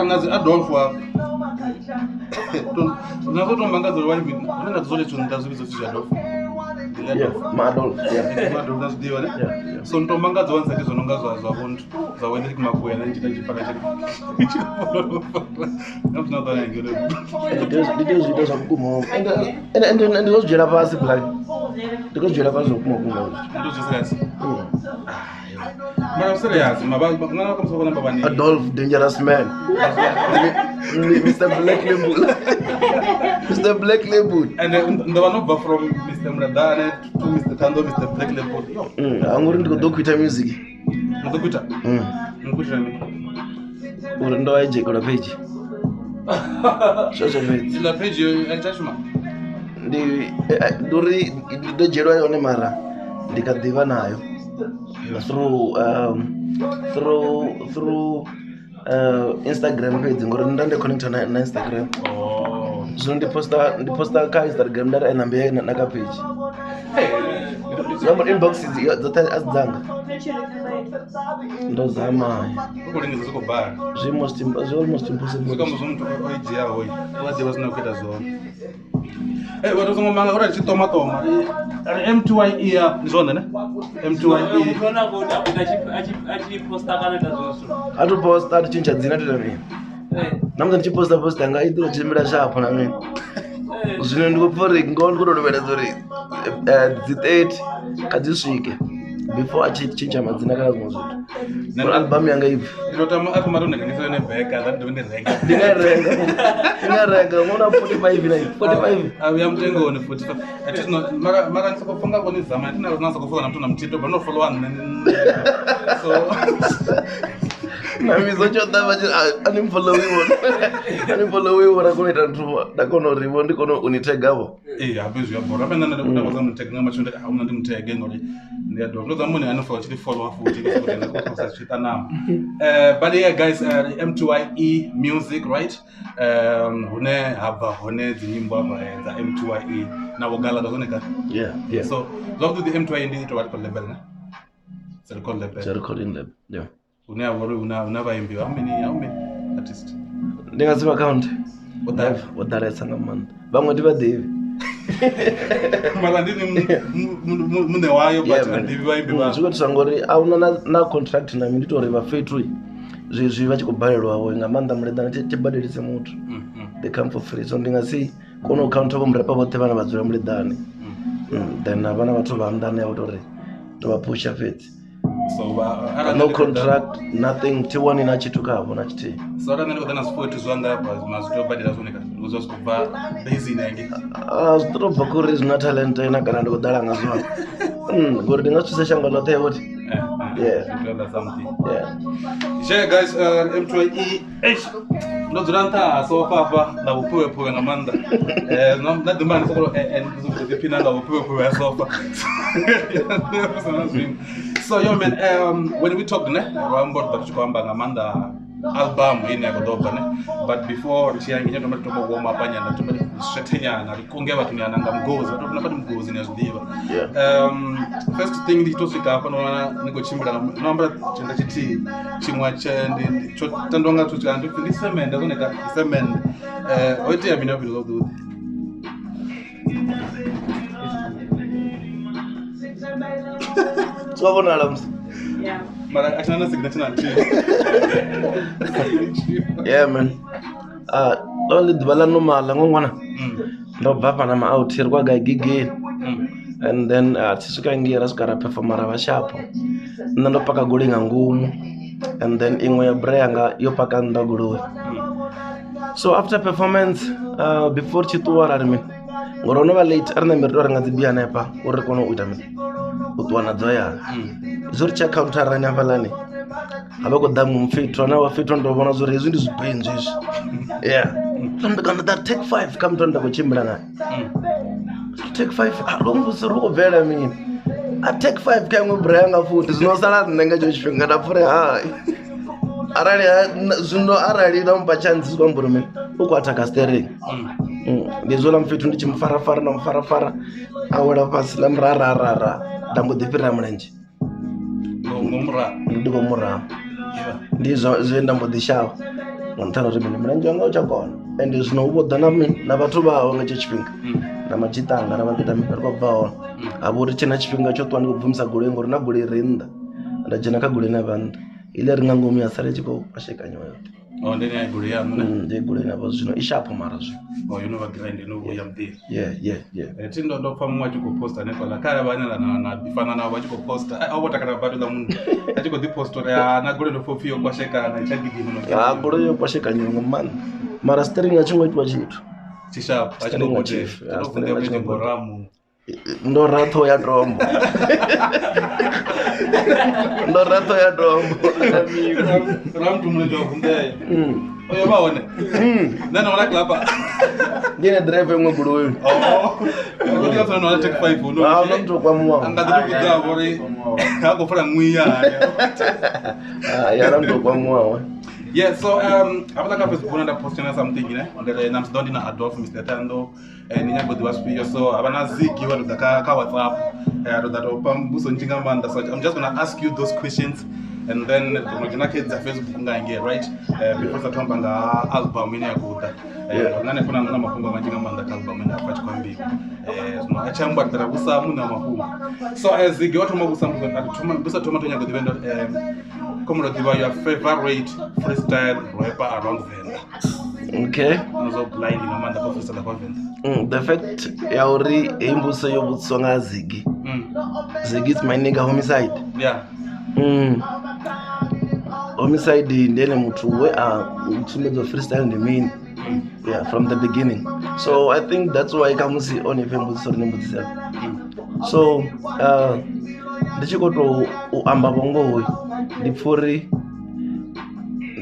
nazi Adolf wa nazotomanga dzolo wali unenga dzole chonda zvizo Adolf. Yeah, Adolf. Yeah. Adolf nazidiwa ne. So ntomanga dzonse ndizononga zwa buntu zawende kumakuya nechita chifaka chiri. Namtuna ngelo. Ndizozvita zvakuguma. And ndozvira pasi black. Ndozvira pasi zvokuma. Ndozvisirasi. Mara serious, mabanga kamsokona babani. Adolf dangerous man. Mr. Black Label. Mr. Black Label. And the one over from Mr. Mradane to Mr. Tando, Mr. Black Label. I'm going to go quit music. Quit. Ndo aje kwa page. Social media. Ila page yachashima. Nduri ndojero yone mara ndikadiva nayo. Through Instagram page ngori ndande connect na Instagram. So ndiposta ka Instagram ndara enambia na ka page. Number inbox zote azidanga. Ndo zama. Kulingiza ziko bar. Almost impossible. Kama mzungu oijia hoyi. Wadi wasina kwenda zone. Watu zongo manga ora chitoma toma. M2YE ya zone ne? M2YE. Unaona boda achi posta kana tazoso. Atu posta atuchinja dzina totami. Namza ndichiposta nga idiro chimira shapo na mimi. Zvino ndikupfori ngondo kutodomera zori Z8 kadzisvike before achichinja madzina kana zvimwe zvitu. Na album yanga ipi. Ndotama akumarona kanisa ne beka that ndo renga. Ndingarenga mona 45 na 45. Abuya mtengo ne 45. Atino mara nsokufunga koni zama tina unaanza kufunga na mtu na mtito but no follow one. So na Mizo chota vachi animfollow wona kunoita ntuma ndakono rivo ndikono unitegavo apezvi yabhora apenda ndakoza mutega ngamachonda auna ndimutege ngori ndiyadhora ndoza mune anofollow chiti follow futhi kusa chita nama but yeah guys M2YE music right hune haba hone dzinyimbo apa za M2YE na wogala dazoneka yeah so love the M2YE ndi to what label na recording label yeah una vaimbi how many artists ndingaziva account wadaretsa ngamanda vamwe ndivadevi mara ndini mune wayo but ndivi vaimbi va zvikuti ngori auna na contract nami nditori vafetwi zvezvi vachikubhalelwawo ngamanda muredana tibadelise mutu they come for free so ndingasi kono account avo murepa vote vana vadzura muredani then havana vathu vaandani yavo tori tovapusha feti so no contract nothing tiwani nachitukavo nachiti so kana ndikudana sport zwanga pa mazito badira zoneka uzoskuva base inenge zvitorobva kuri zvina talent ina kana ndikudala ngazwa ngori ndingasvisa shanga lothe yoti yeah guys M2YE ndodzura nta so papa na upuwe ngamanda nadimani sokolo ndizopina nga upuwe sofa so yo man when we talk ne about bachikwamba ngamanda album ine yakodoba ne but before chiyangi nyato matoko goma apanya na tumali strategia na likonge watu ni ananga mgozi watu tunapata mgozi nezdiva first thing nditosika hapa naona niko chimbira namba chenda chiti chimwa chende chotandonga tuti ndi semenda zoneka semenda oite ya mina bilo do swabona alams mara achana signature na yeah man only dibala nomala ngongwana ndobva pana ma out here kwa gigi and then tsisuka ngira sukara performer vashapo ndopaka gulinga ngumu and then imwe ya brayanga yopaka ndaguluwe so after performance before chituwara rimi ngorono va late arina mirito ringa dzibia nepa uri kono uita mi utwana dzoya zuri cha counter ranya valani abako damu mfitro na wafitro ndobona zuri izwi ndizibhenzi izvi yeah ndikanda that take 5 come to ndakuchimbira naye take 5 longu siruko vela mini take 5 kamwe brayanga futhi zinosala ndenga chochifenga ndapfure hai arali zvindo arali ndampa chance kwambura mini ukwataka steering ndizola mfitro ndichimfarafara na mfarafara awela pasi lamrararara ndambodipirira mulenje ndiko mura ndizvo ndambodishava nṱhani uri mini mulenzhe wanga u tsha kona ende zwino u vho ḓa na vhathu vhaho nga tsho tshifhinga na madzhitanga na vhaḓita mipiri ri khou bva hone ha vha uri tshena tshifhinga tsho ṱuwa ndi khou bvumisa goloi ngori na goloi ri nnḓa nda dzhena kha goloi na vha nnḓa ile ri nga ngomu ya sale tshi khou kwashekanya yoṱhe. Ndeni ya goloi yaṋu ne? Ndi goloi navho zwino i sharp mara zwino yo no vha grind no vhuya mḓini. Yeah. Thi ndo pfha muṅwe a tshi khou posta hanefhaḽa kha vhane na bifana navho vha tshi khou posta a vho takala badi ḽa munna a tshi khou ḓi posta uri na goloi ndo pfha upfhi yo kwashekana tsha gidima goloi yo kwashekanya nga maanḓa mara steering a tshi ngo itwa tshithu tshishap a tshi khou gotea funga muthu boramu ndo ratho ya tombo ndo ratho ya tombo ram tu mlejo kumbe oyo ba one nana wala klapa ngene driver ngwe goloi ngodi ka tsana take 5 no ah ndo kwa mwa anga ḓi kudza uri ha ko fula ngwiya ya ndo kwa mwa. Yeah, so after ka Facebook na posting something ngale na Ntsundeni na Adolf Mr Thohoyandou ni nyago di waspiyo so abana zigi wa ndo ka WhatsApp ndo dato pambuso njinga manda so I'm just going to ask you those questions and then tunojina kids Facebook ngange right before satomba nga album ine yakuda ngane kuna ngana mafungo manjinga manda ka album ine apachi kwambi no achamba tara kusamu na mafungo so zigi watu mabusamu atuma busa tomato nyago di vendo como diva your favorite freestyle rapper around Tshivenḓa. Okay. Uzo blind ngamanda ko freestyle kwa Tshivenḓa. The fact ya uri imbuso yo butswa nga Ziggy. Ziggy is my nigga homicide. Yeah. Homicide ndene muthu we a mutsumedzo freestyle ndi mini. Yeah, from the beginning. So I think that's why kamusi on imbuso ri mbudzisa. So ndi tshi khou tou amba bongo ndi pfuri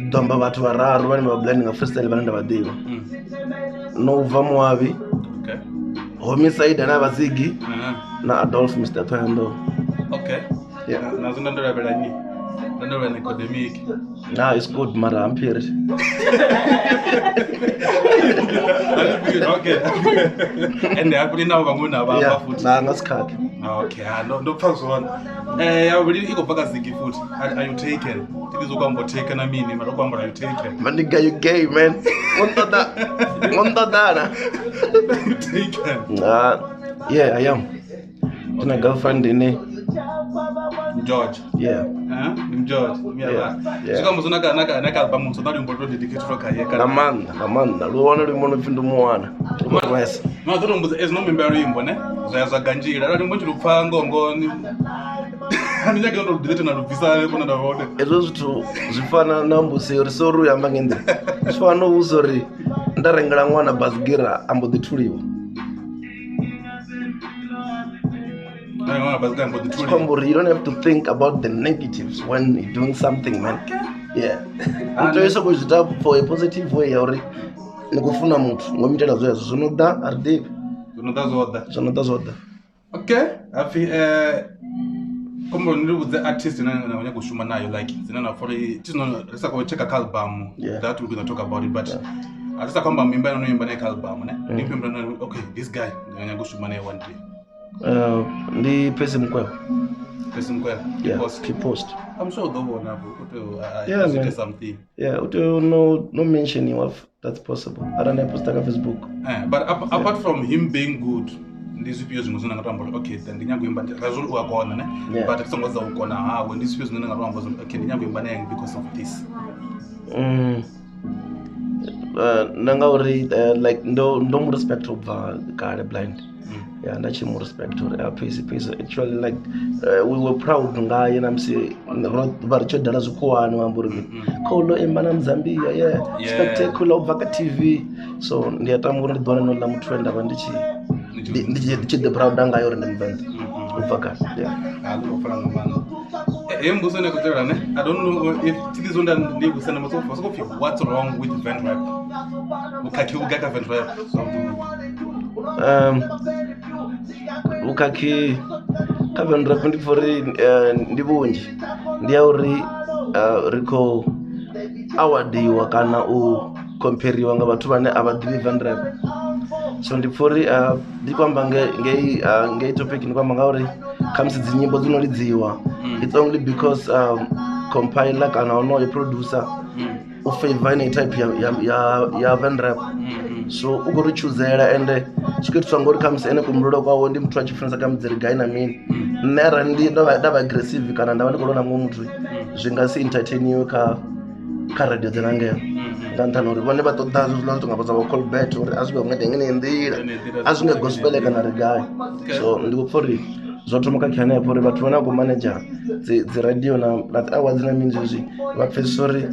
domba vhathu vhararu vhane vha blend nga freestyle vhane nda vha ḓivha no bva Moabi homicide na vha Ziggy na Adolf Mr Thohoyandou. Okay. Yeah. Na zona ndo lavela ni ndo lavela academic. Nah, it's good mara I'm period. Okay. And I put in now ngona ba futhi. Na ngasikhathi. Okay, ndo pfa zwona. Ya vhili iko baka Ziggy futhi. Are you taken? Tikizokwamba taken na mini mara kwamba are you taken? My nigga you gay man. Ngontadana. You taken? Yeah, I am. Tuna girlfriend ine George. Yeah. Nim George. Yeah. Sika muzona kana ka album so that important dedicate to kayeka. Namanda. Luona limono phindu muwana. Wes. No, ḓo mmbudza as no member imbo ne. Zwa ganjila. Rali mbo tshilupfa ngongoni. Ani nyaga ndo delete na lubvisa kona nda vhone. Ezwo zwithu zwifana na mbusi uri so ru yamba ngendri. Zwifana u sorry nda rengela ṅwana basgira ambo ḓi thuliwa. You don't have to think about the negatives when you're doing something, man. Yeah. You're supposed to do for a positive way, or nikufuna muthu ngomitela zwezwo zwonoda ardiv zwonoda zwoda. Okay, afi como ndivudze artist na nganya kushuma nayo like zinana for tino risa ko check album that we're going to talk about it but arisa kwamba mimba no yimba na album ne ndipemba no okay this guy nganya kushuma naye one day. Ndi percy mukwevho. Yeah, he post. I'm sure the one yeah, something. Yeah, no mentioning of that's possible. I don't have post on Facebook. But apart from him being good, these videos ngizona ngatamba okay then ndinyakuimba razulu wakona ne but kusongoza ukona when these videos ngizona ngatamba okay ndinyakuimba naye because of this. Nanga uri like ndo mu respect of kale blind. Yeah, and actually more respect to percy actually like we were proud ngaye namsi varicho dala zikuwani wamburi kholo embana Mzambia yeah spectacular ubva TV so ndiyatama uri ndidone no la muthu enda bandichi ndichi the proud ngayo uri ndimvenda ubva yeah alofana ngomano embuso ne kutela ne I don't know if tikizonda ndikusana masofa so what's wrong with van rap ukakhi ugaka van rap ukakhi kavan rap ndi for ndi vhunzhi ndi ya uri rikho awadiwa kana u compariwa nga vhathu vhane a vha ḓivhi van rap so ndi pfuri ndi kwamba ngei topic ndi kwamba nga uri khamusi dzi nyimbo dzino lidziwa it's only because compiler kana onoyo producer favor any type ya van rap so u khou ri choosela ende zwi khou itiswa ngori khamusi ene kuhumbulelo kwawe ndi muthu a tshi funesa khamusi ri gai na mini nṋe arali ndi ndo vha aggressive kana nda vha ndi khou lona muṅwe muthu zwi nga si entertainiwe kha radio dzena ngeo nga nṱhani uri vhone vha ṱoḓa zwiḽa zwithu nga vha vha colbert uri a zwi nga ngede ngene nḓila a zwi nga gospel kana ri gai so ndi khou pfha uri zwo thoma kha khani yapho uri vhathu vhane a khou manager dzi radio na awards na mini zwezwi vha pfhesesa uri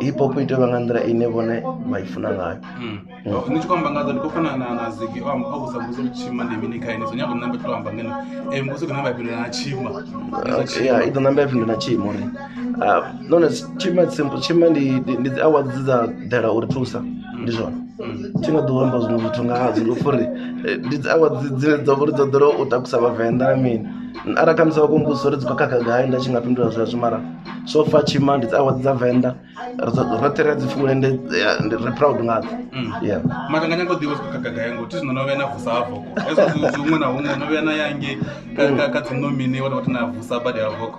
hip hop i tea u vha nga nḓila ine vhone vha i funa ngayo. Ni tshi khou amba ngadzo ndi khou fana na zigi a vhusa mbuzi uri tshima ndi mini kha ine so nyago nṋe tou amba ngeno mbuzi kana vha fhindula na tshima i ḓo namba ya fhindula na tshima uri none tshima simple tshima ndi dzi awards dza ḓela uri thusa ndi zwone thi nga ḓo amba zwiṅwe zwithu nga hadzo ndi pfha uri ndi dzi awards dzine dzo uri dzo ḓela u takusa vhavenḓa na mini arali khamusi vha khou mbudzisa uri dzi khou khakha gai nda tshi nga fhindula zwezwo mara so far tshima ndi dzi awards dza venḓa roṱhe ri a dzi funa ende ri proud ngadzo mara nga nyago ḓivha zwi khou khakha gai ngo thi zwino no vhuya na vusa hafho hezwo zwiṅwe na huṅwe no vhuya na yange kha dzi nomini wana vhathu na vusa badi havoko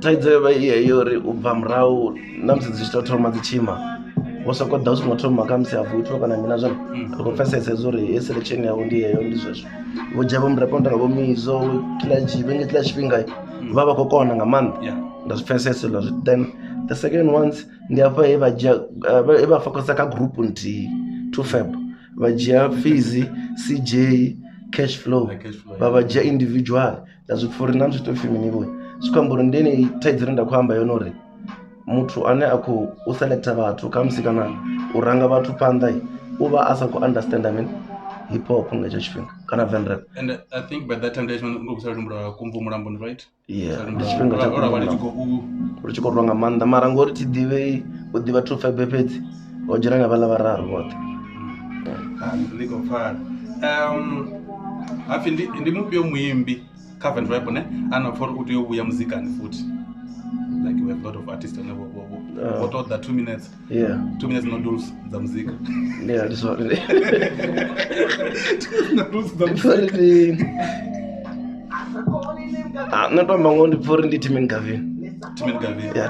thaidzo yo vha i heyo uri u bva murahu na musi dzi tshi tou thoma dzi tshima wo sokou ḓa u songo thoma khamusi ha vuthu kana mina zwone ri khou pfhesesa uri he selection yavho ndi heyo ndi zwezwo vho dzhia vho murapo nda vho Mizo kila tshifhinga vha vha khou kona nga maanḓa nda zwi pfhesesa hezwo zwithu then the second ones ndi hafha he vha dzhia vha focusa kha group nthihi 2 Feb vha dzhia Fizzy CJ cash flow vha dzhia individual nda zwi pfha uri na zwi to femini vho zwi khou amba uri ndi ni thaidzo nda khou amba yone uri muthu ane a khou selecta vhathu khamusi kana u ranga vhathu phanḓa u vha a sa khou understand hip hop nga hetsho tshifhinga kana van rap. And I think by that time there's when ngo kusala lumbula kumvu mulambo right? Ndi tshifhinga tsha uri tshi khou rwa nga maanḓa mara ngori thi ḓivhei u ḓivha 2 Feb fhedzi o dzhena nga vhaḽa vhararu vhoṱhe. Ndi khou pfha hafi ndi mufhio muimbi kha van rap ne ana pfha uri u tea u vhuya muzikani futhi. Like we have a lot of artists and what all that 2 minutes 2 minutes no rules za muzika that's what it is no rules za muzika no to mbango ndi pfori ndi Tshivenḓa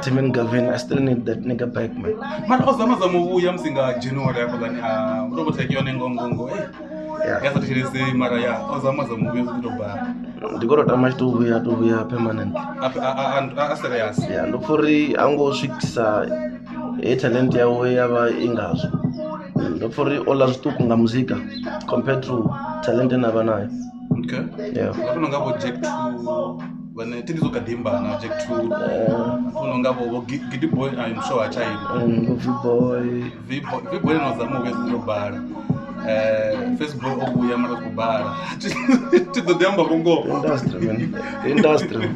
Tshivenḓa I still need that nigga back man mara ozama za muvuya msinga January yako lani robo takione ngongongo yasa tishirese mara ya ozama za muvuya zitoba ndikoro tama to vhuya permanent serious ndo pfori ango swikisa talent yawe yava ingazwo ndo pfori ola zwiṱuku nga muzika compared to talent ena vha nayo vhathu nonga vho Jack 2 vhane tindi zo kadimba na Jack 2 vhathu nonga vho Giddy Boy I'm sure achailo V-boy no zama uya zitobala Facebook obuya mara kubala tido demba bongo industry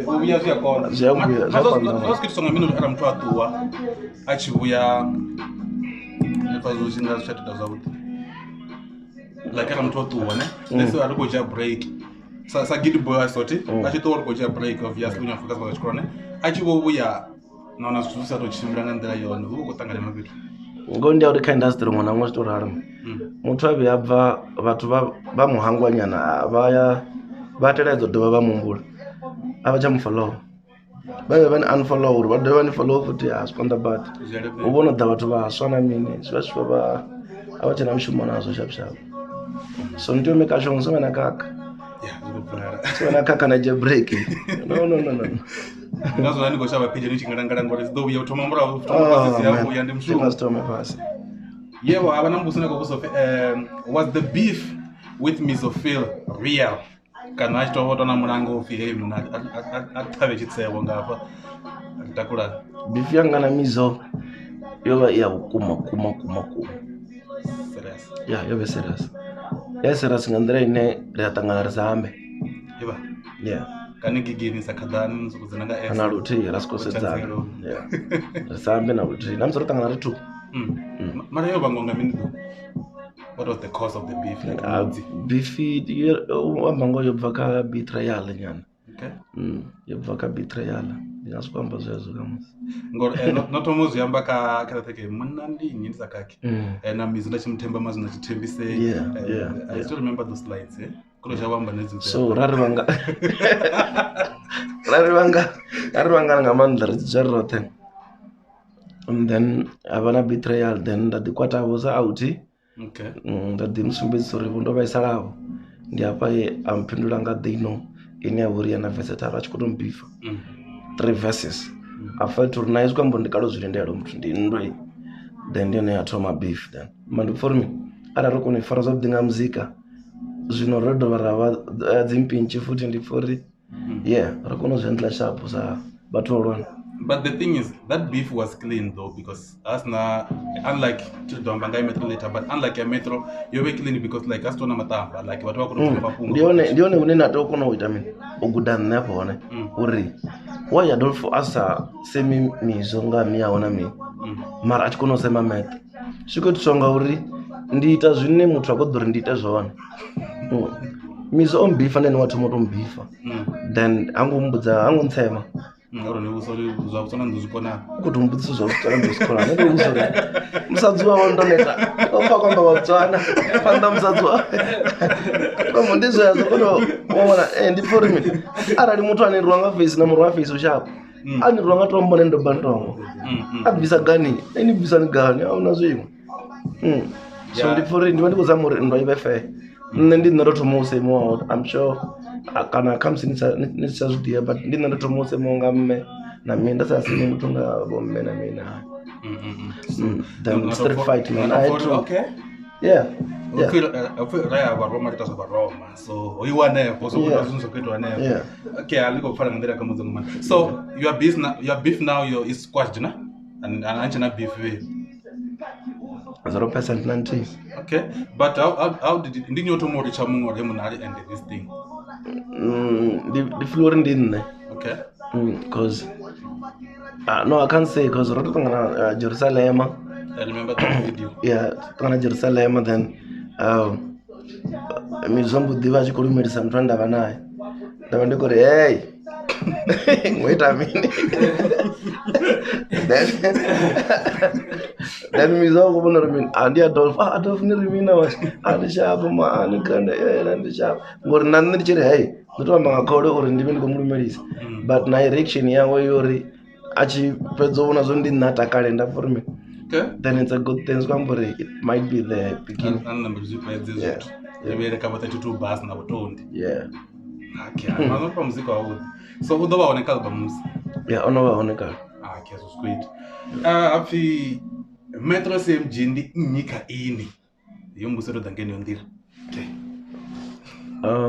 ubuya zya kona zwa songa mino ara mtu atuwa achibuya nefazo zinga zitata zabuti like ara mtu atuwa ne leso ari koja break sa Giddy Boy asoti achitora koja break obviously unya focus kwa chikone achibuya naona zvusa to chimbira nga ndela yone uko tangana mabitu ngondi uri kha industry mwana mwe to rara muthu avhe abva vhathu vha muhangwanyana vha teledzo dovha vha mumbula ava cha mufollow vha vha unfollow uri vha dovha ni follow futhi a skonda bad u vhona da vhathu vha swa na mini zwa vha ava tshena mushumo nazo sharp so ndio make sure ngso na kaka so na kaka na je break no ngazo nani go shaba page ni chingangala ngori zido buya uthoma mura uthoma yabo yandi mshumo ngastoma fast yebo abana mbusana ko kusofe was the beef with Mizo real kana achito votona mulango ofi muna athabe chitsebo ngapha takula beef yanga na Mizo yoba iya kuma serious yobe serious nga ndira ine ri atangana ri sambe yeba kani gigini sakadani nzukuzana nga S ana luthi rasikosedzana risambe na luthi namso rotangana ri 2 mara yo bangonga mini what was the cause of the beef beef wambango yo bvaka betrayal nyana yo bvaka betrayal ndingaswamba zvezo kamusi ngori notomuzi yamba ka theke munna ndini ndisakaki na Mizo ndachimthemba mazina chithembise I still remember those lines kulosha wamba nezinto so rari vanga nga mandla ri jarrothe and then havha na betrayal, then nda ḓi kwata vho sa out. Okay. Nda ḓi musumbedzisa uri vho ndo vhaisalaho ndi hafha ye a mpindula nga ḓino ine ya vha uri yana verse tharu a tshi khou tou mbifa 3 verses. I felt uri naye zwikambo ndi kalo zwi lindela muthu ndi nndwa, then ndi yone ya thoma beef. Then mandi for me arali ri kona u fara zwavhuḓi nga muzika, zwino ro dovha ra vha dzimpintshi futhi ndi for uri yeah ri kona u zwi handla sharp sa vhathu vhahulwane. But the thing is, that beef was clean though, because asna, unlike Chidombangai Metro later, but unlike a Metro, you were clean because like Astona Matamba, like what ndi yone hune na tou kona u ita mini u guda nṋe afho hone uri why Adolf asa semi Mizo nga miyaho na mini mara a tshi kona u sema math zwi khou itiswa nga uri ndi ita zwine muthu a khou ḓo uri ndi ite zwone. Mizo o mbifa ndene wa thoma u tou mbifa, then hango ntsema kuti mbudziso zvakutsvara ndozvikora ndouzori musadzi wavo ndoneta ofa kwamba watswana panda musadzi wavo kwamba ndizvoya zvakono waona ndipori mini arali muthu anirwa nga face na murwa wa face ushapo anirwa nga tombo nendoba ntongo abvisa gani inibvisa ni gani auna zvimwe so ndipori ndiva ndikuzama uri ndwa ive fair nṋe ndi nṋe ndo thoma u semiwaho I'm sure kana khamusi ni sa zwiḓivha but ndi nṋe ndo thoma u semiwaho nga mme na mine nda sa semi muthu nga vho mme na mine then street fight man I had to okay. Yeah. I feel Roma it was Roma. So you are there, so yeah. Okay, I'll go for another common. So your beef now is squashed, na? And anchor beef. 0% 90. Okay, but how did it? Didn't you to more Chamu or Hemunari and this thing? The Florin didn't. Okay. Because no, I can't say because Jerusalem. I remember that video. Yeah, kana Jerusalem then Mizo diva chikuru medisa mtu ndava naye. Ndava ndikuri hey. Wait a minute. Then Mizo kubona rimini andi Adolf ni rimina was andi shapo ma ani kanda andi shapo ngori nani ndichiri hey ndotamba ngakole uri ndimi ndikomulumelisa but na erection yawo yori achi pedzoona zo ndi natakale nda for me. Okay. Then it's a good thing. It might be the beginning. Yeah. Yeah. 32 bars na botondi. Yeah. Okay. I'm from music out. So who do I want to albums? Yeah, I know I want to. Okay, so great. Afi MetroCmg ndi nyika ini. Yombusero dangeni ondira. Okay.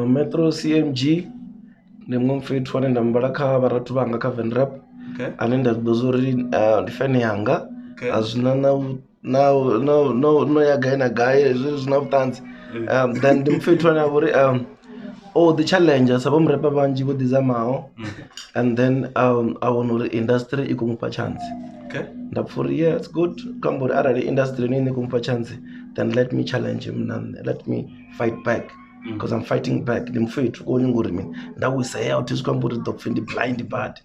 MetroCmg ndi mumfethu wane ndambala kha varatu vanga kha Venrap. Okay. Anenda dozori ndifene yanga. Okay. Azvina no yagaina guy zvina vutanzi then ndimufethu wane avori the challenges abamurapa vanji vodizamawo and then awona uri industry ikumupa chance. Okay. Ndapfuri yeah it's good kambori arali industry nini ikumupa chance then let me challenge him nane let me fight back because I'm fighting back ndimufethu konyunguri mini ndawisa yawo tizvikambori dokufendi blind bad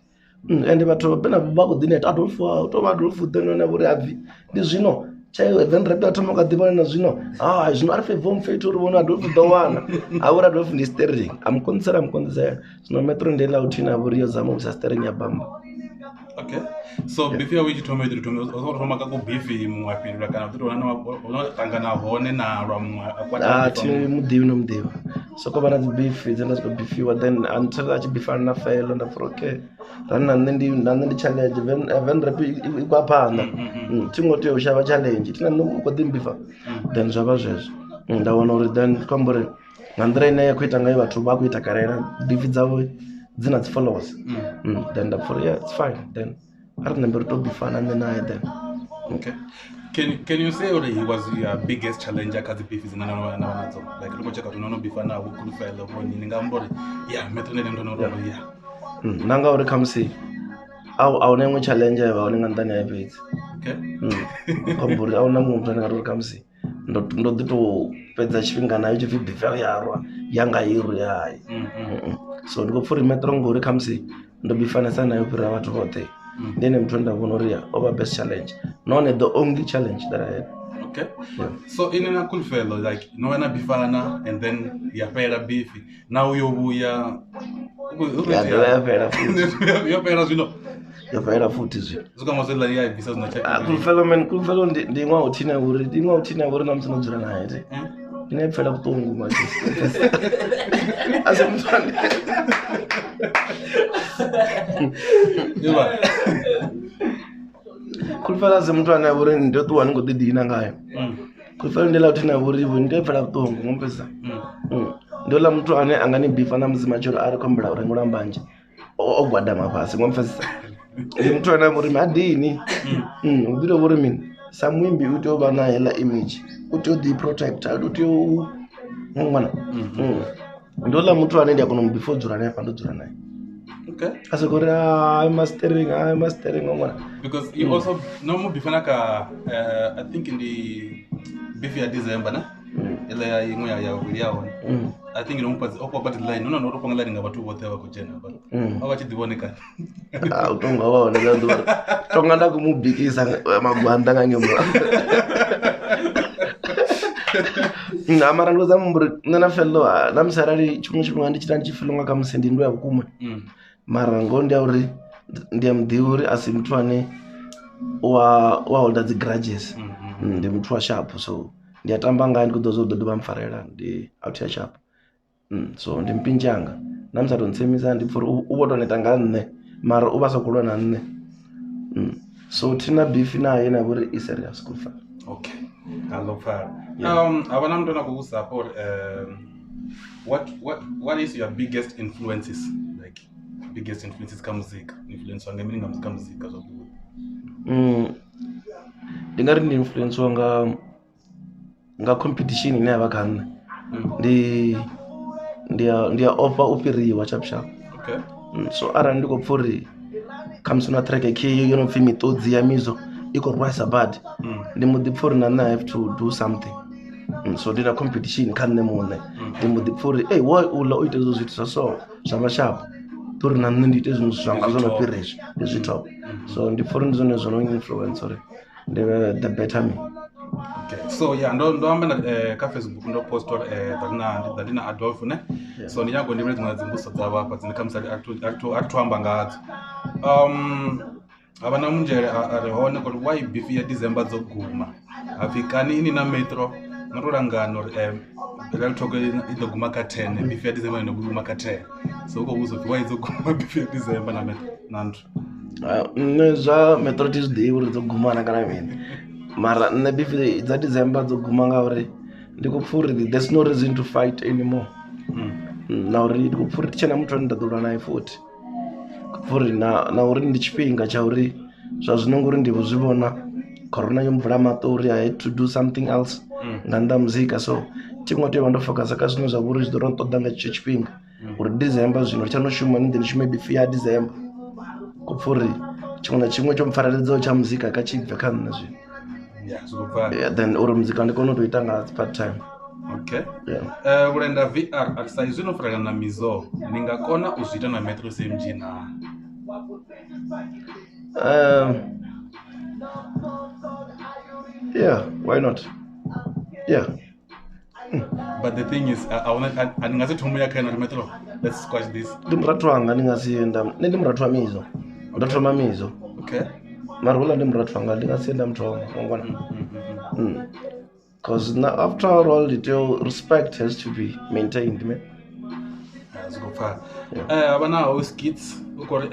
and vathu pena vakudineta Adolf then navori abvi ndi zvino chaiwo event rap atoma kadhivana na zvino zvino ari fevho mufetu uri vona Adolf dowana avori Adolf ndi steering amukonzera zvino metro ndela utina avori yozama kusa steering yabamba. Okay. So yeah. Before we told me to roma kako beef muwapindula kana kuti unotangana hone na rwa akwata mudivi nomudiva so ko vana beef dzenda ziko beefiwa then until achibifana na failo ndapfura okay rana nne ndi challenge event rap ikwapanda tingoti ushava challenge tina ndokodimbifa then zvava zvezvo ndaona uri then kwamburi nga nḓira ine yakuita ngayo vathu vakuita karera beef dzavo dzina dzi followers then ndapfura yeah it's fine then I remember to be fun and then okay. Can you say that he was your biggest challenger because the beef is na like look check out no be fun now Coolfelo ni ngambori yeah metro ne ndo no yeah nanga uri kamsi awone mwe challenger va onenga ndani ya page okay kwamburi awona munhu anenge uri kamsi ndo dito pedza chifhinga nayo chifi beef yarwa yanga iru yayi so ndikopfuri metro ngori kamsi ndo bifanisa nayo pira vathu vote. Then I'm trying to honoria over best challenge. Not the only challenge that I had. Okay. Yeah. So in a Coolfelo, like no one bifana and then you pay beef. Now you yo fhaela futhi zwino Zuka mazwela ya bvisa zwina check. Coolfelo ndi inwa uthina uri na musi no dzula naye te ine pfela vhuṱungu machisi ase muthu ane Coolfelo ase muthu ane uri ndo ṱuwa ni ngo ḓi dina ngayo Coolfelo ndi la uthina uri ndi pfela vhuṱungu ngompesa ndo la muthu ane angani bifa na musi matshelo ari khombela uri ngola mbanje o gwadama fhasi ngompesa ndi muthu ane uri madini ubiro uri mini sa mwimbi u tea u vha na hela image u tea u ḓi protecta u tea u ngwana ndo la muthu ane ndi a kona u before dzula naye ndo dzula naye Okay. ase kuri mastering ngwana Because you also no more before naka I think in the beef ya December na ile ya imwe ya wiliao I think no mpazi okwa but line no ro line nga bathu bothe ba kujena ba aba tshi divoneka utonga waone nga ndo tonga nda kumubikisa magwanda nga nyumba mara ndo za mumburi nana fello na msarali chimwe ndi chitani chifilonga ka musendi ndo ya vhukuma mara ngo ndi uri ndi amdi uri asi muthu ane wa holder dzi grudges ndi muthu wa sharp so ndi atamba ngaye ndi kudozo dodova mfarela ndi out ya sharp so ndi mpinjanga na msato ntsemisa ndi pfuri u botoneta nga nne mara u vha sokolwa na nne so tina beef naye na uri is serious Coolfelo. Okay. Alofar. Abana mntwana ku support what is your biggest influences like biggest influences ka muzika influence wanga mini nga muzika zo ndingari ndi influence wanga nga competition ine yavha kha nne ndi offer u fhiriwa chapsharp okay so arali ndi khou pfha uri khamusi na track khe yo no pfi mitodzi ya Mizo i khou rwasa bad ndi mu ḓi pfha uri na nne I have to do something so ndi na competition kha nne muṋe ndi mu ḓi pfha uri why ula u ite ezwo zwithu so zwa masharp uri na nne ndi ite zwiṅwe zwanga zwo no fhiriswa ndi zwi top so ndi pfha uri ndi zwone zwo no influence uri ndi the better me. Okay. So yeah, ndo amba na ka Facebook ndo post uri ndina Adolf ne. So ndi nyago ndi bredzi nga dzimbuso dza vhapa dzine kha musali athu amba ngadzo. Abana munjere ari hone kuti why beef ya December dzo guma. Afikani ini na Metro ngatorangana uri real talk i ḓo guma kha 10 beef ya December ino guma kha 10. So uko uzo why dzo guma beef ya December na Metro na nthu. Nne zwa Metro tis ḓi uri dzo gumana kana mini. Mara nne beef dza December dzo guma nga uri ndi khou pfha uri there's no reason to fight anymore na uri ndi khou pfha uri tshena muthu ane nda ḓo lwa naye futhi pfha uri na uri ndi tshifhinga tsha uri zwa zwino ngori ndi vho zwi vhona corona yo mvula maṱo uri I had to do something else nga nnḓa muzika so tshiṅwe tea u vha ndo focusa kha zwine zwa vha uri zwi ḓo ro ṱoḓa nga tshetsho tshifhinga uri December zwino tsha no shuma ni ndi shume beef ya December khou pfha uri tshiṅwe na tshiṅwe tsho mpfareledzaho tsha muzika kha tshi bve kha nne zwino. Yeah, then uri muzika ndi kona u ita nga part time. Okay. Yeah. Ulenda VR arisa izino frela na Mizo ninga kona u zwi ita na MetroCmg na yeah, why not? Yeah. But the thing is aningazi thomo ya kana Metro. Let's squash this. Ndi murathu wanga ndingasienda ndi murathu wa Mizo ndo thoma Mizo. Okay. Mara hula ndi murathu wanga ndingasienda mthongo ngwana because after all the respect has to be maintained man. Azikupha abana o skits ukori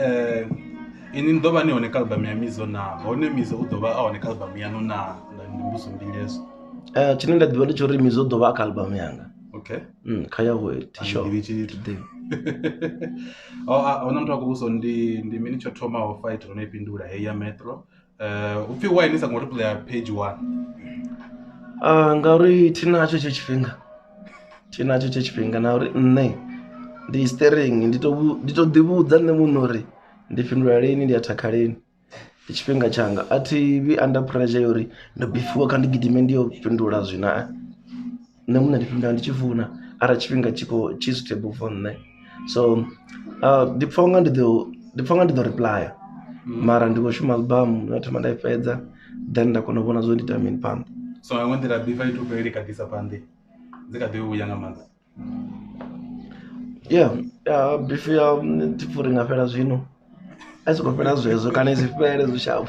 ini ndova ni one album ya Mizo na hone Mizo udova a one album yanu na ndimbuso mbilezo chine nda ḓivha ndi tshi uri Mizo dovha kha album yanga. Okay. Kha yawe t-shirt today. Ona muthu akubuso ndi mini tsho thoma ho fight ro no ipindula hey ya Metro upfi why ni sa ngo replay page 1 ngauri tinacho tshifhinga na uri nne ndi steering ndi to ḓivhudza nne muṋe uri ndi fhindula lini ndi athakha lini ndi tshifhinga tshanga athi vhi under pressure uri ndo bifiwa kha ndi gidime ndi yo fhindula zwina nne muṋe ndi fhindula ndi tshifuna ara tshifhinga tshi suitable for nne so ndi pfha nga ndi ḓo reply mara ndi khou shuma album na thoma nda i fhedza then nda kona u vhona zwo ndi ita mini phanḓa. So I went there before you to really kadisa pande zika ḓe u yanga manda. Yeah, beef ya tipfuri nga fhela zwino a soko fhela zwezwo kana isi fhele zwi sharp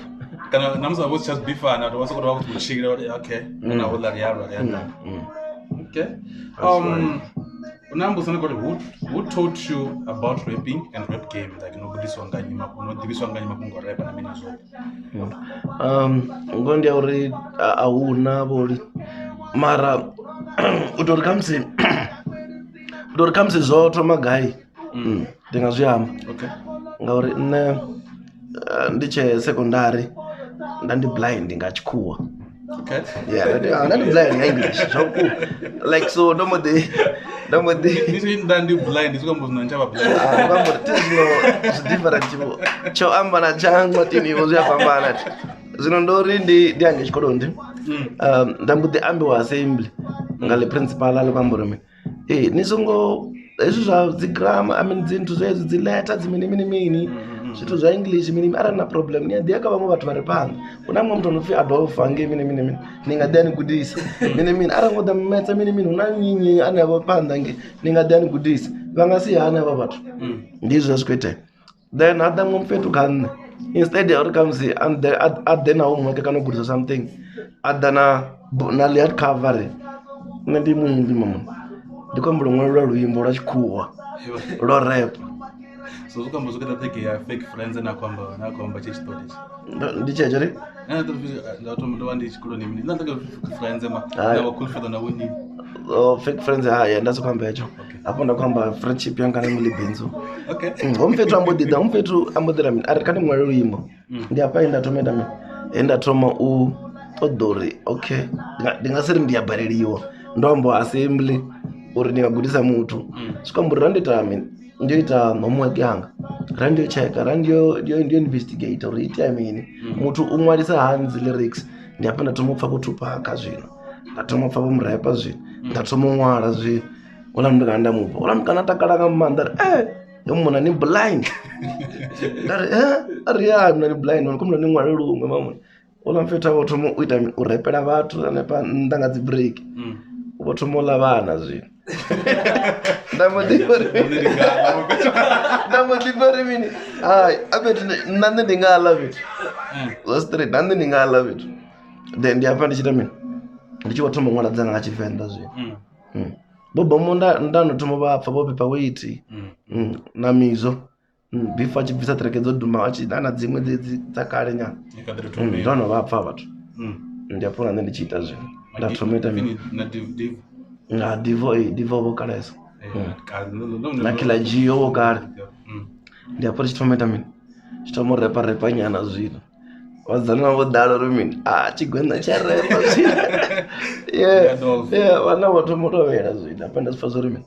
kana namusa vho just be fun at what's going to chill okay na ho la rialo okay unambuza ngori who taught you about rapping and rap game like nogudiswa ngani unodibiswa ngani makungo rap na Mizo ngondi ya uri ahuna vholi mara utori kamsi zwoto magai ndi nga zwi amba okay ngauri nne ndi tshe secondary ndi blind nga tshikhuwa okay yeah ndi blind nga English so like so no more ndi blind isikambuzo nanchaba blind vambo tizino different cho amba na changu tini vo ziyafambana zvino ndori ndi ange chikoloni ndambuti ambiwa assembly ngale principal ali kwambura mini nisongo izvi zva dzigrama I mean dzinthu zwezvi dzileta dzimini zvithu zva English mini arana problem ni adiyaka vamwe vathu vari pano kuna mwe muthu anopfi Adolf ange mini ningadani kudisa mini arangoda mmetsa mini una nyinyi ane ava panda nge ningadani kudisa vangasiyana ava vathu ndizvo zvazvikuita then ada mwe mfetu kanne instead ya uri kamsi adena homework kana kugudisa something adana na lihat cover ndi muimbi mama ndikwambula mwe lwa luimbo lwa chikhuwa lwa rap so zukambuzo keta take ya fake friends na kwamba che stories ndichecho ri ndatomba ndi chikoloni mini ndanga friends ma na Coolfelo na wini fake friends ndasokwamba echo apo ndakwamba friendship yanga nemuli benzo okay ngomfetu ambodira mini ari kane mwari luimbo ndi apa ndatomeda mini ndatoma odori okay ndingasiri ndiyabareliwa ndombo assembly uri ndingagudisa muthu swikamburira ndita mini ndioita homework yanga randiocheka ndio investigate uri ita mini muthu umwalisa hanzi lyrics ndiapa ndatomopfa kutupaka zvino ndatomopfa pomurapa zvino ndatomomwala zvino ola mndu kandamupa ola mkana takalaka mumanda yomuna ni blind ndari ariyana ni blind kumna ni mwali lumwe mamwe ola mfeta votomo uita mini urepela vathu anepa ndanga dzi break votomola vana zvino ndamodipari mini hai apeti nande ndingala vitu zostraight nande ndingala vitu then ndiapa ndichita mini ndichivatoma mwana dzanga nga Tshivenḓa zvino bobomo ndanotoma vapfa vopepa weight na Mizo before achibvisa track dzodhuma achidana dzimwe dzakale nyana ndono vapfa vathu ndiapo nande ndichiita zvino ndatometa mini na divo vokalesa na kila jiyo vokale ndiapo chitometa mini chitomorepa nyana zvino vadzana vodalo rumini chigwenda charepa zvino vana votomotovera zvino apa ndasifa zorimini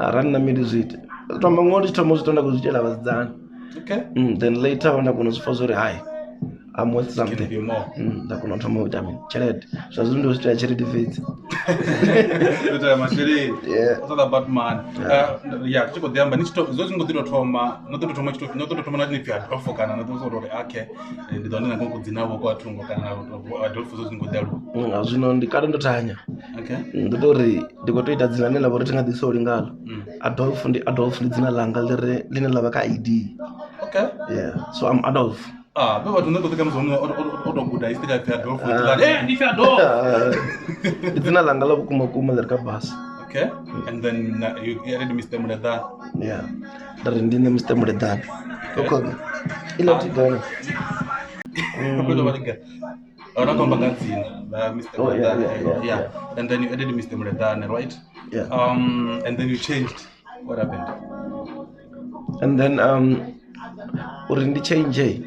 arani namiri zviite tomang'ono chitomozitonda kuzvichela vazidzana then later vandakona zifa zori hai I'm worth something. Ndakona tomo vitamin. Cheled. Zvazo ndo zvita cheled fits. Ndota mashiri. It's all about man. Yeah, chiko dyamba zozi ngodiro toma, nototoma nati nifi Adolf kana notosoro ake. Ndidoni na kongo dzinavo kwa tungo kana Adolf zozi ngodalo. Zvino ndikada ndotanya. Okay. Ndotori ndikotoita dzina nela voroti nga disori ngalo. Adolf ndi dzina langa line lava ka ID. Okay. Yeah. So I'm Adolf. Baba tunataka mzono otoguda istika ya Adolf ndifi Adolf. Dzina langa la kuma lerka bus. Okay. And then you added Mr Mredhan. Yeah. Dari ndine Mr Mredhan. Koko. Ilo tigana. Kulo balika. Ora komba ngadzina la Mr Mredhan. Yeah. And then you added Mr Mredhan, right? Yeah. And then you changed. What happened? And then uri ndi change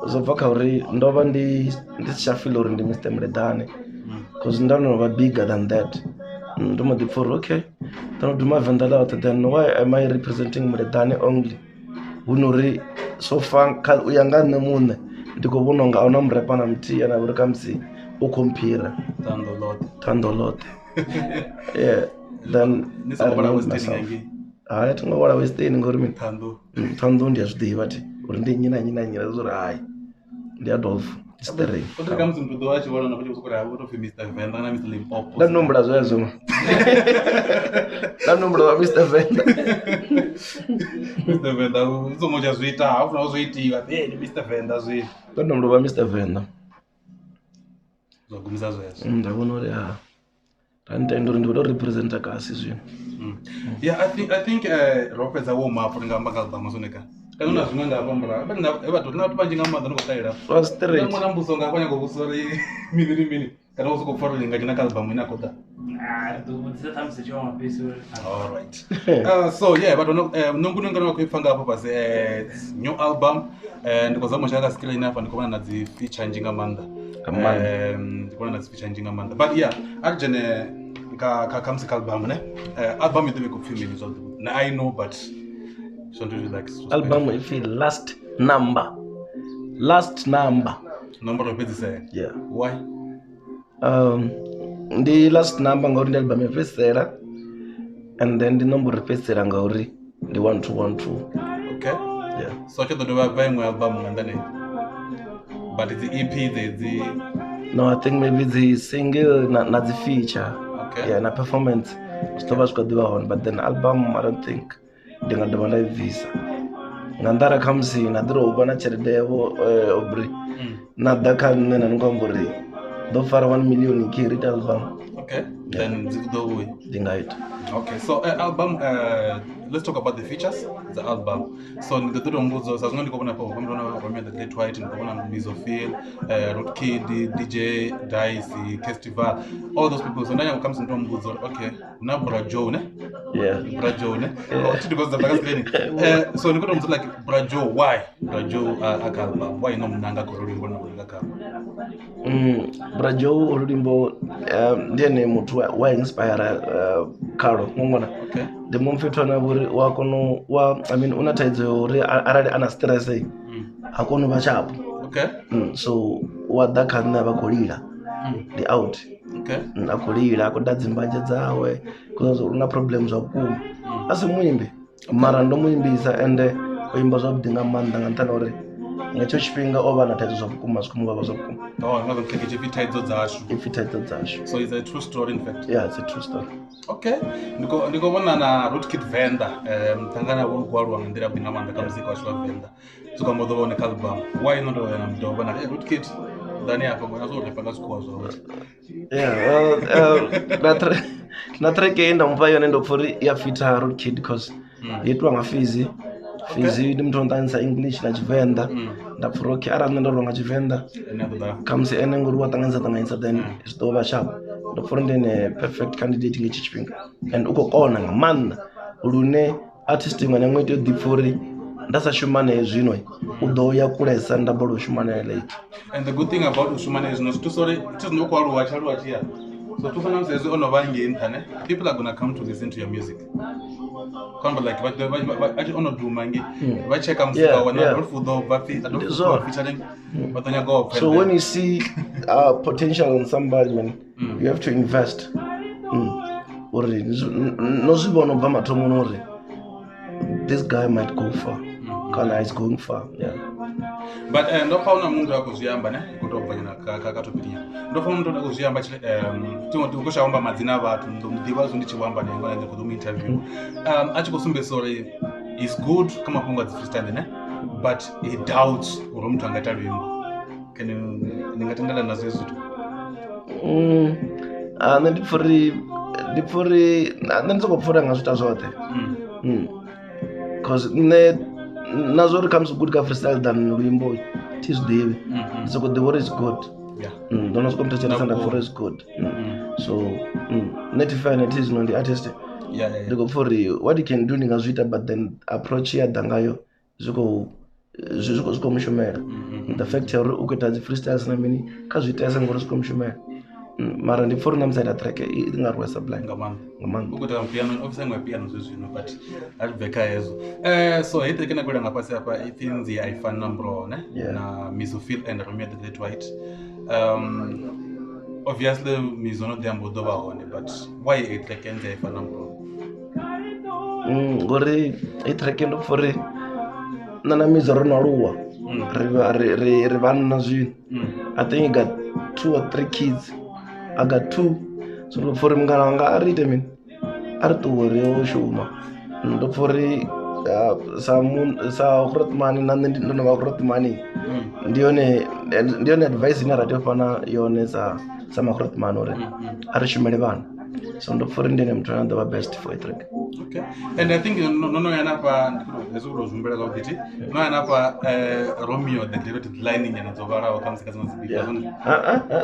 zobva kauri ndova ndichafila uri ndi Mr Mredhan because ndanova bigger than that ndomodipfura okay ndanoduma venda lauta then why am I representing Mredhan only hunori so far uyanga nne mune ndikuvona unga auna murepa na mutiya na uri kamsi ukompira thando lote yeah then hai tingovara western ngori mini thando ndiyazvidiva ti uri ndi nyina zori hai ndi Adolf steering Otre kama mtu ndo achi wala unakuja kusukura hapo to Mr Venda na Mr Limpopo. nda nombra zwezo nda nombra wa Mr Venda Mr Venda uzomoja zwita afu na uzoitiwa ni Mr Venda zwi. nda nombra wa Mr Venda Zogumza zwezo. ndabona uri randendo ndo representa kasi zwino. Yeah, I think ropedza wo mapo ngamba kalba soneka. Kana zwimwe nga pambula. Bana ebato na tubanji ngamba ndo kutaira. Was steering Mwana mbuso nga kwanya ngokusori mini. Kana usuko forward nga kalba mwina kota. All right. So yeah, but nonguno ngana kuifanga hapo basi new album ndikoza moshaka skill ina hapa ndikona na zi feature njinga manda. Ndikona na zi feature njinga manda. But yeah, arjene ka kamsi album ne. Album ite ko film ni zote. Na I know but so do you like album if last number number of pages yeah why the last number ngori ndi album yafesera and then the number yafesera ngori ndi 1212 okay yeah so cho do ba mwe album ngandane but the EP the no I think maybe the single na the feature okay yeah na performance stoba skwadiwa on but then album I don't think ndingadobana visa ngandara kamsi nadro ubana cheredevo Aubrey nadaka nena ngamburi do far 1 million ki album okay then do we dingaita okay so album let's talk about the features the album so the two mbuzo sasa ngoni kokona hapo kama unaona kwa the Great White nikona Mizo Root Kid DJ Dice Festival all those people so ndanya comes into mbuzo okay na Brajo ne yeah Brajo ne because the back screen so nikona mbuzo like Brajo why Brajo album why no mnanga korulimbo na kulaka Brajo urulimbo ndiye ni mtu wa inspire Carol ngona okay the mumfetwa na buri wakono wa I mean unataidzo uri arali ana stress hakono bachapo okay so wadaka na bakolira the out okay akolira kodadzimbaje dzawe kuzo una problems wakuma asi muimbi mara ndo muimbisa ende oimba zvabudinga manda ngantana uri ngacho chipinga ova na taidzo zvakuma zvikumuva zvakuma ngabe mkeke chipitaidzo dzashu ifitaidzo dzashu so it's a true story in fact yeah it's a true story okay ndiko vona na Root Kid Venda mtangana wo kwalwa ngandira bina manda kamuzika wa Venda tukambodo vone album why not na mdoba na Root Kid ndani hapa ngona zo repanga sikwa zo yeah well na treke enda mvayo nendo for ya fita Root Kid because yetwa ngafizi fizi ndi mtu ondanisa English na Tshivenḓa ndapfuroki arali ndo ronga Tshivenḓa kamsi ene ngori watanganisa then isdova sharp ndopfura ndine perfect candidate ngechi chipinga and uko kona ngamanda lune artist ngwana ngwete dipfuri ndasa shumane zwino udo ya kulesa ndabolo shumane late and the good thing about ushumane is not to sorry it is no kwalwa chalwa chia so to fana msezo ono vange internet people are going to come to listen to your music kamba like but actually ono do mangi ba check muzika wana Adolf featuring batanya go so when you see potential in somebody man you have to invest or no zibono ba mathomo nore this guy might go far kana is going far yeah but ndo fauna mundu akuziyamba ne kutobanya na kakatopiria ndo fauna mundu akuziyamba chile tikoshaomba madzina abantu ndo mdiwa zo ndichiwamba ne ngona ndi kudu interview achikusumbe sorry is good kama kunga freestyle ne but he doubts uri mtu angata lwimbo kene ningatendala nazo izitu ndipfuri ndizokupfura ngazvita zvote because nazo ri comes good ka freestyle than lwimbo tizdivi so the word is good yeah don't know competition stand for is good so native it is no the artist yeah ndikupfuri what you can do ndingazvita but then approach ya dangayo zviko mushomera the fact ya ukuita dzi freestyles na mini kazvita sengoro zviko mushomera mara ndipfuri namsaida track ingarwa sublime ngamanda ukuta piano officer ngwa piano zvino but alibeka yezo so hete kena kwela ngapasi apa ithinzi aifana nambro ne na Mizo and Romeo the Great White obviously Mizo no dembo doba one but why it like enze aifana nambro ngori track ndopfuri nana Mizo ronaluwa ri vanna zvino I think he got 2 or 3 kids. I got 2. So for him nganga arite min artuwore o shuma ndo for sa khurotmani nande ndo ba khurotmani ndione advice ina radio fana yone sa makhurotmani ore ari shumele bana. So ndo for ndine muthu ane the best for it. Okay. And I think no yana pa ezuro zumbela za kuti no yana pa Romeo the derivative lining yana zovara wakamsika zimazibika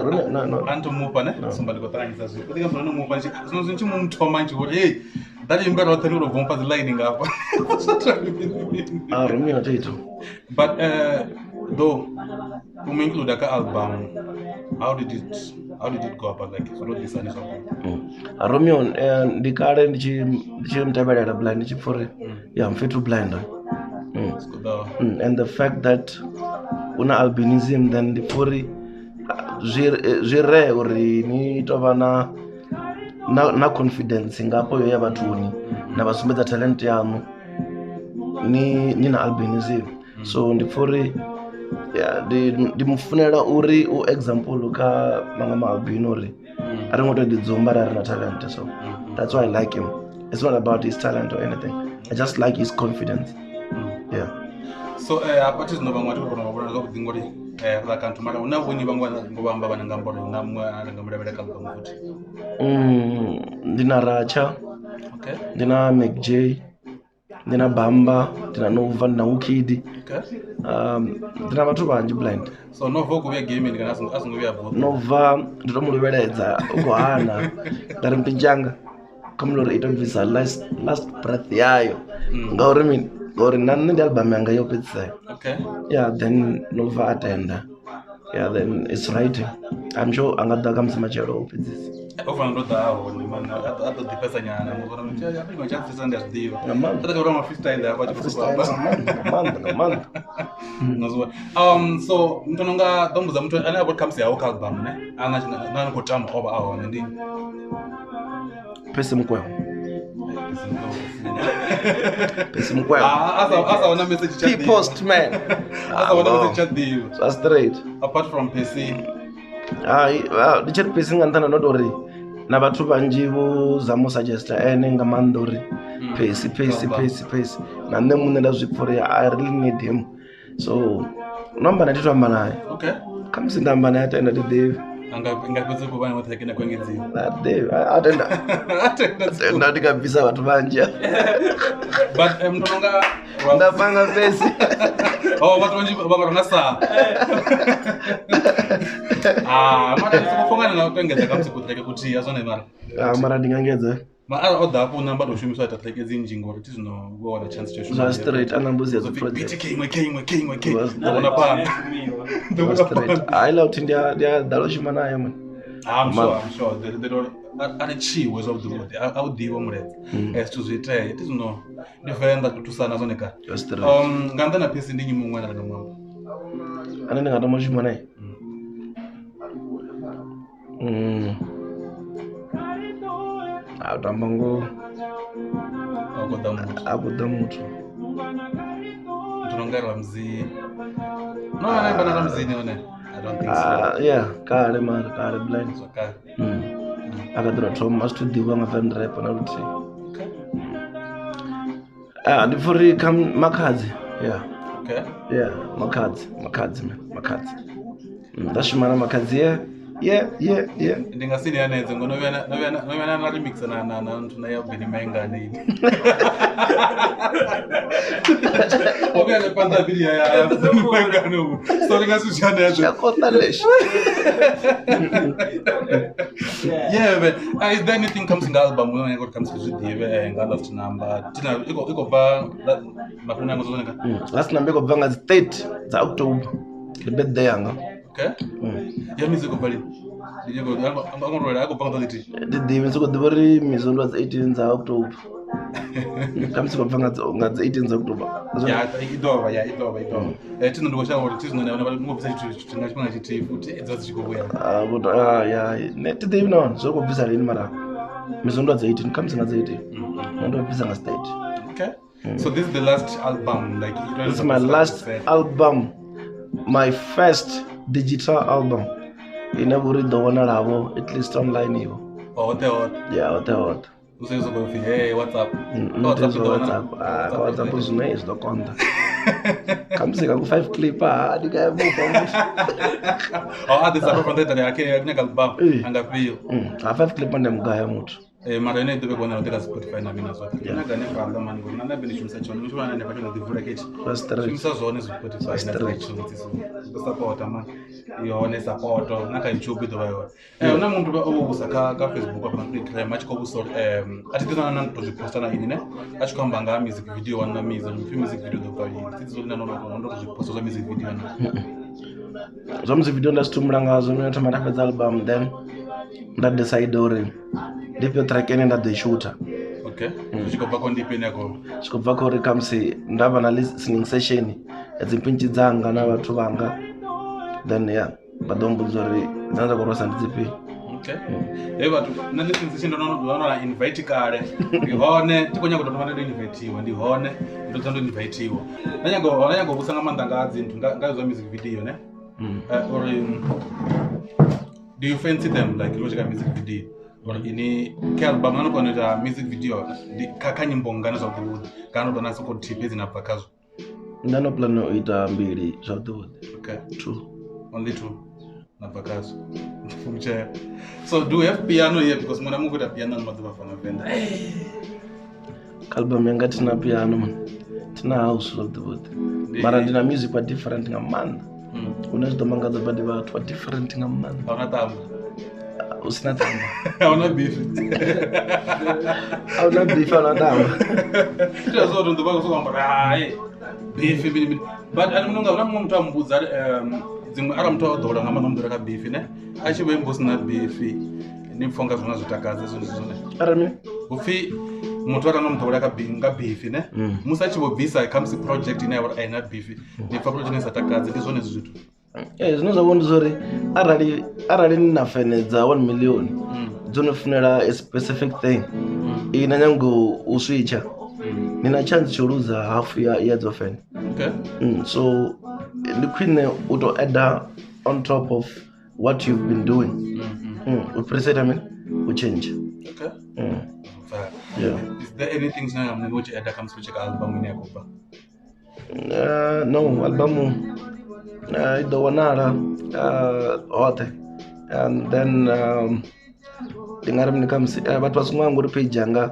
Romeo no anto mupa ne somebody gotarangisa zvo kuti kambo no mupa zvinonzi mumutoma nje kuti hey that you better tell you bomba the lining apa Romeo tito. But though we include that album, how did it go about, like so this and so Romeo ndikare ndichimtabelela blind ndichifore I'm fit to blind. And the fact that una albinism then ndifori zvire uri ni tova na confidence ngapo yo ya vatuni na vasumbedza talent yanu ni na albinism. So ndifori ndimufunela uri example ka manga maalbino uri ari ngoto ndidzomba rari na talent. So that's why I like him. It's not about his talent or anything. I just like his confidence. Yeah. So apart is no bangwati kubona zo kudingori la kantu mara unabonyi bangwa ngobamba banangamboro namwe anangamulebele kalba muti. Ndina Racha. Okay. Ndina McJ. Ndina Bamba, ndina Nova, ndina Ukidi. Okay. Ndina vatu vanji blind. So Nova kuya gaming kana asunguya both. Nova ndomulebeledza ukuhana ngari mpinjanga kamulori itobvisa last breath yayo ngauri nani ndi album yanga yopedzisa. Okay. Yeah, then Nova atenda. Yeah, then it's writing. I'm sure angadda kamsima chero opedzisa. Ofana ndo dawo ni mana ato dipesa nyana muzona kuti yapinga chafisa ndazdiwa. Tataka uri freestyle yako achikuba. Manda. Nozwa. So mtononga dombuza mtu ana about comes ya album ne. Ana kutama over awo ndini. Percy mukwevho. Percy mukwevho. Asa wana message chat. P postman. Asa wana message chat diyo. So straight. Apart from Percy. Ndichiri Percy ngantana nodori na vatu vanji vozamo suggesta ene nga mandori Percy na nne mune ndazvipfuria I really need him. So namba nditamba naye. Okay. Kamsindamba naye ataenda tidevi. Angapedza kubana matakina kwengedziwa. Devi atenda ndikabvisa vatu vanja. But mtononga ndapanga Percy. Watu vanji vakarona saa. Mara ndikufongana na kwengedza kamsikutreke kuti azone mara. Mara ndingangedza. Odapo namba doshumiswa tatreke zinjingo kuti zvinoona chance cho shumisa. Straight anambuzi za project. BTK. Ndabona pana. Straight. Haila kuti ndia daloshima naye man. I'm sure. Are chiwe of the road. Audiwo muledza. To zviita it is no ndifenda kutusana zoneka. Nganda na Percy ndinyi mumwe na nomwe. Ana ndingatomoshima naye. Atambango akuda mutu tunongera mzi no anaimba na mzi nione. I don't think so. Yeah, kale blind. So kale. Akadura trauma studio nga fan rap na ruti. Ndifuri kam makadzi. Yeah. Okay. Yeah, makadzi. Ndashimana makadzi yeah. Ndingasini yaneze ngono novena na remix na ntuna ya Aubrey Mangenge. Obviamente panda video ya Mangenge. So ngasushana yacho. Yakota lesh. Yeah, but is there anything comes in the album when it comes to the last number? Tina iko ba mafuna ngo zoneka. Last number iko banga 3 za October. The birthday yanga. Okay. Ya music bali. Dijego angorora ako panga liti. The music dibori Mizo was 18 za October. Kamsi banga nga 18 za October. Ya idova. Tino ndosha wori tino na ngobisa chitu ngachipanga chiti futi edzo chikobuya. But net the no so ko visa lini mara. Mizo was 18 kamsi nga 18. Ndo visa nga state. Okay. So this is the last album, like this is my last album. My first digital album ine vhuri ḓo wanalavo at least online ivo yeah hoṱhe usezogophi hey WhatsApp WhatsApp zwine izwi ḓo konḓa khamusi kangu 5 clip ndikayamuva adesapa pandetale yake kunyaka album angafio 5 clip ndemugaya muthu mara ine ḓovhe kuona ndika Spotify na mina zwoṱhe nyaga ne banda mani ngori nanda beni shumisa tshone muthu vhana ne patho na divula kethi shumisa zwone Spotify na iTunes so support man yone support na kha YouTube ḓovha yone una muntu o vhusa kha Facebook afha na Instagram atshi kho vhusa athi ḓivha na ndo zwi posta na ini ne atshi kho amba nga music video wana Mizo music video ḓo bva yini tsi zwo ndo zwi posta zwa music video na zwa music video nda situmula ngazo mina thoma nda fhedza album then nda decide uri ndifhio track ine nda ḓo i shoota zvikobva ko ndipeni yako zvikobva kho uri khamusi ndavha na listening session dzipinchi dzanga na vhathu vanga then vha ḓo mbudza uri dzina dza korosa ndi dzifhio vhathu na listening session ndo na invite kale ndi hone tiko nyago ndo vhana ndo inviteiwa ndi hone ndo tsa ndo inviteiwa na nyago vhusa nga maanḓa nga dzintu nga zwa music video ne or do you fancy them like logical music video or ini ke album nano koneta music video ndi kha nyimbo ngana zwa vhuḓi kana ndo na soko tipe dzina bva khazwo ndano plan u ita mbili zwa vhuḓi two only two na bva khazwo mche so do you have piano here because mona mukuita piano na madzuva fana venda album yanga tina piano man tina house zwa vhuḓi mara ndina music wa different nga maanḓa una zwidomangadza badi vhathu wa different nga maanḓa hauna tamba usina tamba hauna beef hauna tamba tira zoto ndo vha kusamba beef but ani munonga una mumwe muthu ambudza dzimwe ara muthu odola nga maanḓa mudura kha beef ne a tshi vho imbosi na beef ni pfonga zwona zwitakadza zwone arami upfi muthu akana mudowela nga beef ne musi a tshi vho bvisa khamusi project ine ya uri aina beef ni pfa project ine sa takadzi ndi zwone zwithu zwine zwa vhona zori arali ni na fene dza 1 million dzo funela a specific thing ina nyango u switcha nina chance to lose half ya dzo fene so the queen uto add on top of what you've been doing we preset we change is there anything now I'm going to add comes to check album in yakoba no album ido wanala hote and then ndingari mnikamsi vhathu vasungwa ngori page yanga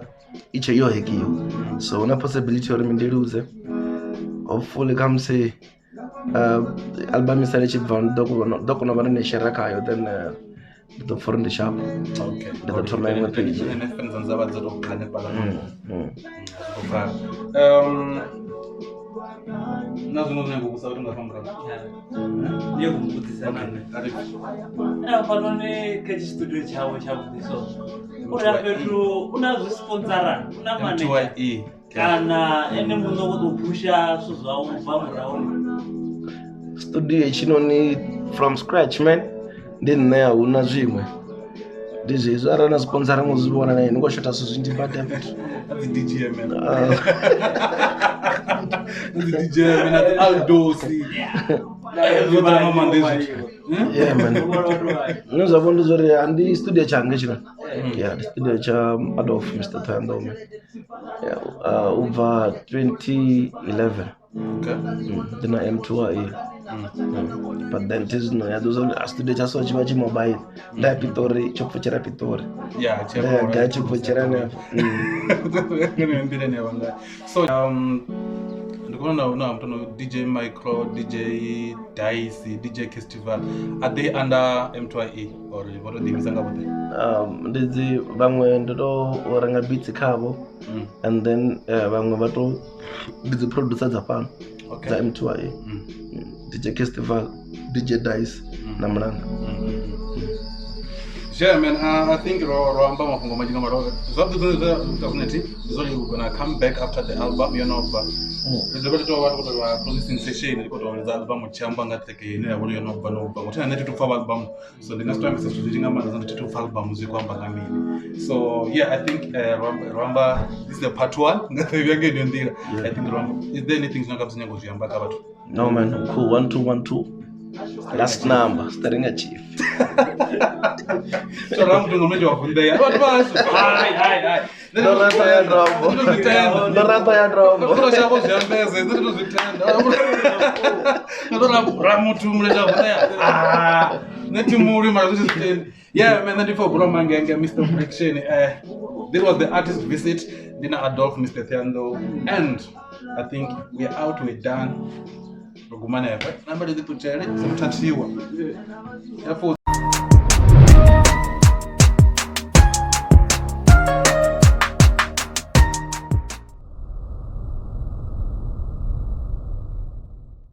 iche yo hekiyo so una possibility uri mindiluze hopefully kamsi album isale chibva ndokona vana neshera kayo then the foreign the shop the tournament with page and fans on zaba dzo kane pala na zwino zwine ngokusa kuti ngafambura ndiye kumbudzisa nane panone kha studio chawo chavhudiso uri afhethu una zwisponsora una manager kana ene muno kutopusha zwithu zwawo ubva murahu studio chinoni from scratch man ndi nṋe huna zwiṅwe ndi zwezwo arali na sponsora ngozivhona naye ni ngo shota zwithu zwinzhi bada fhethu DJ man DJ man aldosi yeah man no zavona zori andi studio changa chino yeah studio cha Adolf Mr Thohoyandou over 2011 dina M2 but then tis no ya dozo studio cha so chiva chi mobile nda Pitori chopfuchera Pitori ga chopfuchera ne so ndikuona una mtono DJ Micro, DJ Dice, DJ Festival, are they under M2 or what are they missing about it? Ndidzi vamwe ndo renga beats khavo and then vamwe vato ndidzi producer dza fano dza M2 DJ Festival, DJ Dice na Mlanga. Yeah, man, I think Ramba Mafungo Majinga Maroga. So you're gonna come back after the album, you know, but it's a very what producing session, you got the album with Chambanga take in there, you know, but what I need to follow album. So the next time is shooting a man to follow album music on. So yeah, I think Ramba, this is the part 1. We are getting there. I think Ramba, is there anything not happening with Yamba? No man, cool 1 2 1 2. last number starring a chief. So Ram to mejo vundeya. What was? Hi. No rata ya drombo. No rata ya drombo. Kuro shabo jambeze, ndito zitenda. Ndito Ram to mejo vundeya. Neti muri mara zitenda. Yeah, man, thank you for bro Mangenge, Mr. Friction. This was the artist visit, Dina Adolf Mr Thohoyandou, and I think we're out, we're done. Rugumane, number the picture, some touch you.